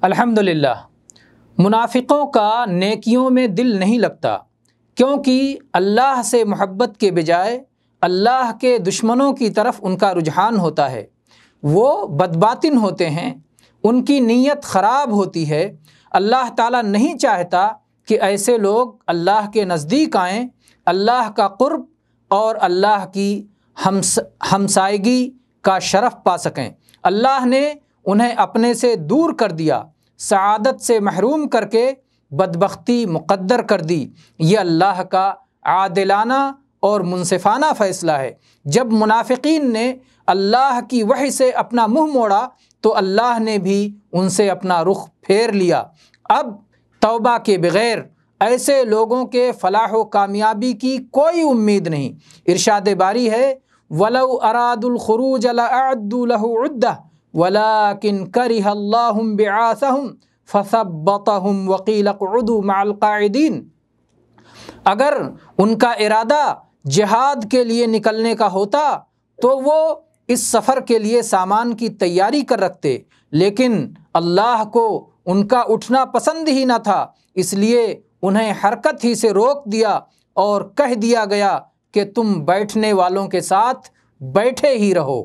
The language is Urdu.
الحمدللہ، منافقوں کا نیکیوں میں دل نہیں لگتا، کیونکہ اللہ سے محبت کے بجائے اللہ کے دشمنوں کی طرف ان کا رجحان ہوتا ہے۔ وہ بدباطن ہوتے ہیں، ان کی نیت خراب ہوتی ہے۔ اللہ تعالیٰ نہیں چاہتا کہ ایسے لوگ اللہ کے نزدیک آئیں، اللہ کا قرب اور اللہ کی ہمسائیگی کا شرف پا سکیں۔ اللہ نے انہیں اپنے سے دور کر دیا، سعادت سے محروم کر کے بدبختی مقدر کر دی۔ یہ اللہ کا عادلانہ اور منصفانہ فیصلہ ہے۔ جب منافقین نے اللہ کی وحی سے اپنا منہ موڑا تو اللہ نے بھی ان سے اپنا رخ پھیر لیا۔ اب توبہ کے بغیر ایسے لوگوں کے فلاح و کامیابی کی کوئی امید نہیں۔ ارشاد باری ہے، وَلَوْ أَرَادُوا الْخُرُوجَ لَأَعَدُّوا لَهُ عُدَّةً وَلَكِنْ كَرِهَ اللَّهُ بِعَاثَهُمْ فَثَبَّطَهُمْ وَقِيلَ اقْعُدُوا مَعَ الْقَاعِدِينَ۔ اگر ان کا ارادہ جہاد کے لیے نکلنے کا ہوتا تو وہ اس سفر کے لیے سامان کی تیاری کر رکھتے، لیکن اللہ کو ان کا اٹھنا پسند ہی نہ تھا، اس لیے انہیں حرکت ہی سے روک دیا اور کہہ دیا گیا کہ تم بیٹھنے والوں کے ساتھ بیٹھے ہی رہو۔